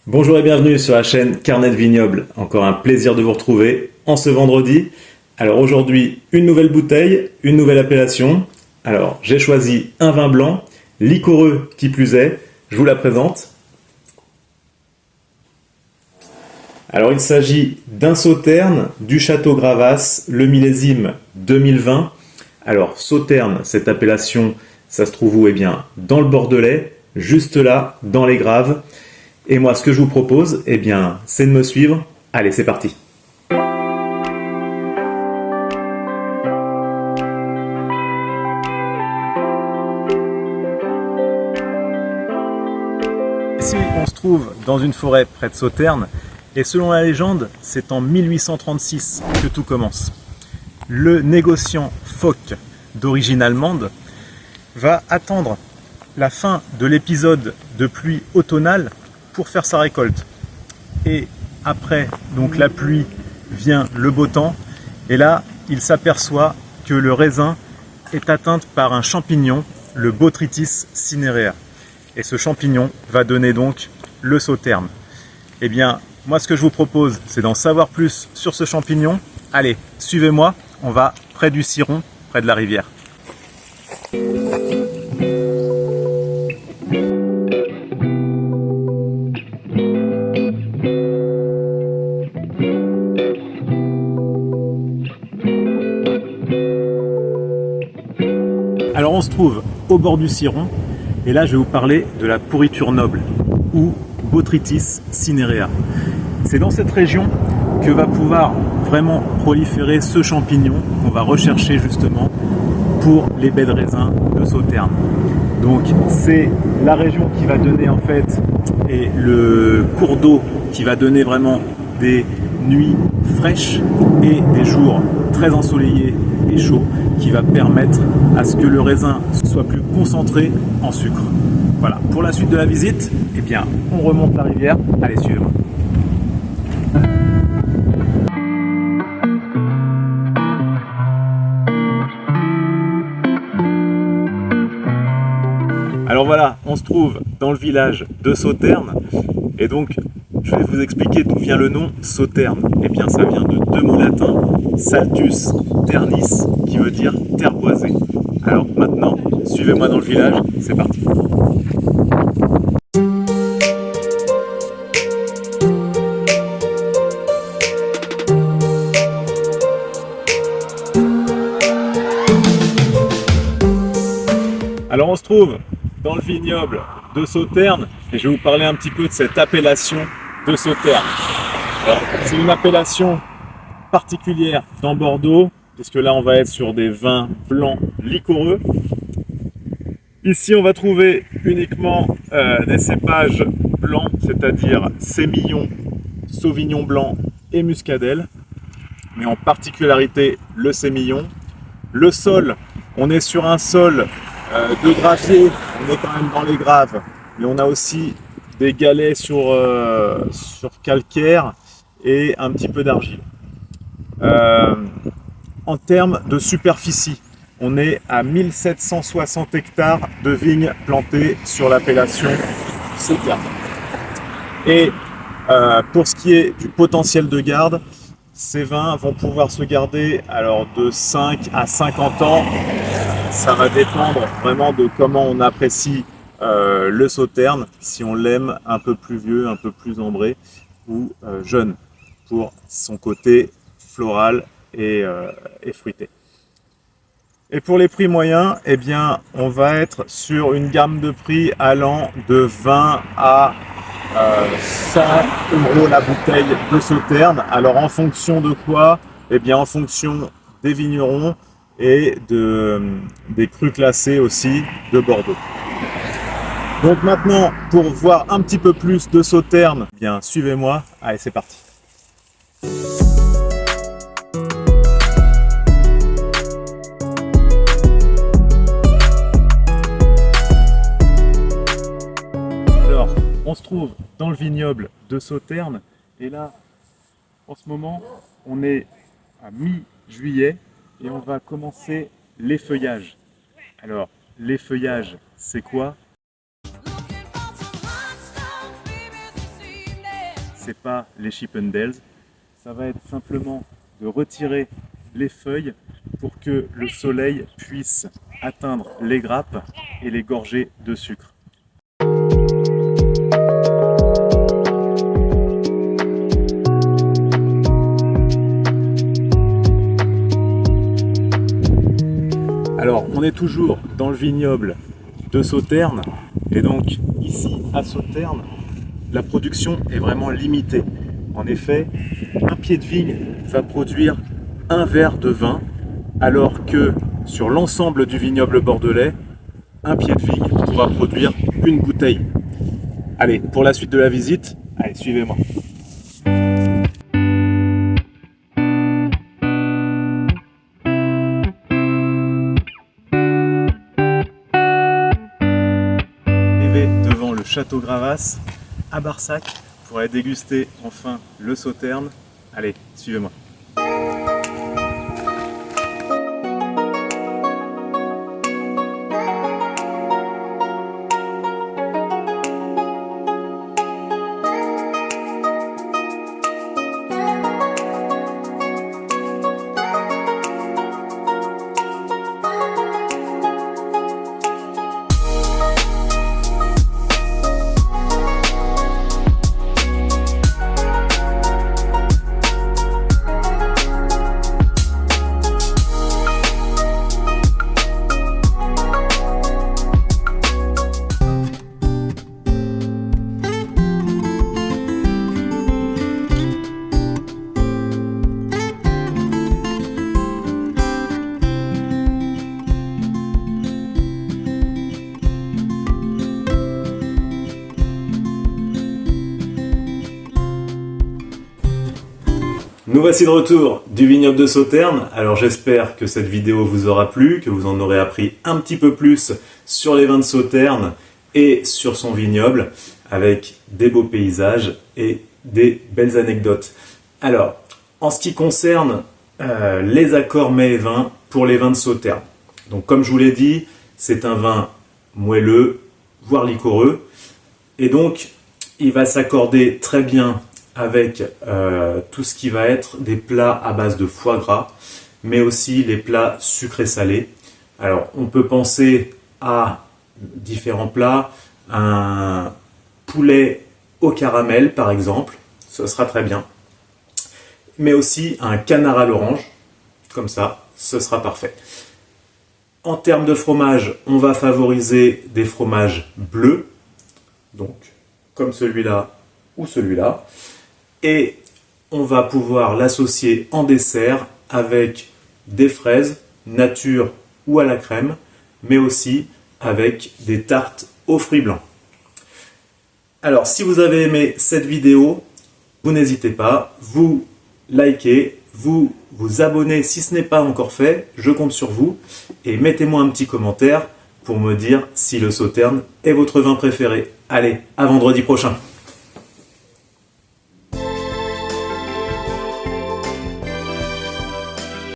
Bonjour et bienvenue sur la chaîne Carnet de Vignoble. Encore un plaisir de vous retrouver en ce vendredi. Alors aujourd'hui, une nouvelle bouteille, une nouvelle appellation. Alors j'ai choisi un vin blanc, liquoreux qui plus est. Je vous la présente. Alors il s'agit d'un Sauterne du Château Gravas, le millésime 2020. Alors Sauterne, cette appellation, ça se trouve où? Eh bien dans le Bordelais, juste là, dans les Graves. Et moi, ce que je vous propose, eh bien, c'est de me suivre. Allez, c'est parti. Ici, on se trouve dans une forêt près de Sauterne, et selon la légende, c'est en 1836 que tout commence. Le négociant Fock, d'origine allemande, va attendre la fin de l'épisode de pluie automnale pour faire sa récolte. Et après donc la pluie vient le beau temps, et là il s'aperçoit que le raisin est atteint par un champignon, le Botrytis cinerea. Et ce champignon va donner donc le Sauterne. Eh bien, moi ce que je vous propose, c'est d'en savoir plus sur ce champignon. Allez, suivez-moi, on va près du Ciron, près de la rivière. Alors on se trouve au bord du Ciron, et là je vais vous parler de la pourriture noble, ou Botrytis cinerea. C'est dans cette région que va pouvoir vraiment proliférer ce champignon qu'on va rechercher justement pour les baies de raisin de Sauterne. Donc c'est la région qui va donner en fait, et le cours d'eau qui va donner vraiment des nuits fraîches et des jours très ensoleillés et chauds, qui va permettre à ce que le raisin soit plus concentré en sucre. Voilà, pour la suite de la visite, eh bien, on remonte la rivière. Allez, suivez-moi. Alors voilà, on se trouve dans le village de Sauterne, et donc je vais vous expliquer d'où vient le nom Sauterne. Eh bien ça vient de deux mots latins, Saltus ternis, qui veut dire terre boisée. Alors maintenant, suivez-moi dans le village, c'est parti. Alors on se trouve dans le vignoble de Sauterne, et je vais vous parler un petit peu de cette appellation de Sauterne. Alors, c'est une appellation particulière dans Bordeaux, puisque là on va être sur des vins blancs liquoreux. Ici on va trouver uniquement des cépages blancs, c'est-à-dire sémillon, sauvignon blanc et muscadelle, mais en particularité le sémillon. Le sol, on est sur un sol de gravier, on est quand même dans les graves, mais on a aussi des galets sur calcaire et un petit peu d'argile. En termes de superficie, on est à 1760 hectares de vignes plantées sur l'appellation Sauterne. Et pour ce qui est du potentiel de garde, ces vins vont pouvoir se garder alors de 5 à 50 ans. Ça va dépendre vraiment de comment on apprécie le Sauterne, si on l'aime un peu plus vieux, un peu plus ambré, ou jeune, pour son côté floral et fruité. Et pour les prix moyens, eh bien, on va être sur une gamme de prix allant de 20 à 100 € la bouteille de Sauterne. Alors en fonction de quoi? Eh bien en fonction des vignerons et des crus classés aussi de Bordeaux. Donc maintenant, pour voir un petit peu plus de Sauterne, eh bien suivez-moi. Allez, c'est parti. Alors, on se trouve dans le vignoble de Sauterne, et là, en ce moment, on est à mi-juillet et on va commencer l'effeuillage. Alors, l'effeuillage, c'est quoi? c'est pas les Chippendales. Ça va être simplement de retirer les feuilles pour que le soleil puisse atteindre les grappes et les gorger de sucre. Alors, on est toujours dans le vignoble de Sauternes, et donc ici à Sauternes, la production est vraiment limitée. En effet, un pied de vigne va produire un verre de vin, alors que sur l'ensemble du vignoble bordelais, un pied de vigne pourra produire une bouteille. Allez, pour la suite de la visite, allez, suivez-moi. Devant le château Gravas à Barsac pour aller déguster enfin le Sauterne. Allez, suivez-moi. Nous voici de retour du vignoble de Sauternes. Alors j'espère que cette vidéo vous aura plu, que vous en aurez appris un petit peu plus sur les vins de Sauternes et sur son vignoble, avec des beaux paysages et des belles anecdotes. Alors, en ce qui concerne les accords mets et vins pour les vins de Sauternes. Donc comme je vous l'ai dit, c'est un vin moelleux, voire liquoreux, et donc il va s'accorder très bien avec tout ce qui va être des plats à base de foie gras, mais aussi les plats sucrés-salés. Alors, on peut penser à différents plats, un poulet au caramel par exemple, ce sera très bien, mais aussi un canard à l'orange, comme ça, ce sera parfait. En termes de fromage, on va favoriser des fromages bleus, donc comme celui-là ou celui-là. Et on va pouvoir l'associer en dessert avec des fraises, nature ou à la crème, mais aussi avec des tartes aux fruits blancs. Alors, si vous avez aimé cette vidéo, vous n'hésitez pas, vous likez, vous abonnez si ce n'est pas encore fait, je compte sur vous, et mettez-moi un petit commentaire pour me dire si le Sauterne est votre vin préféré. Allez, à vendredi prochain!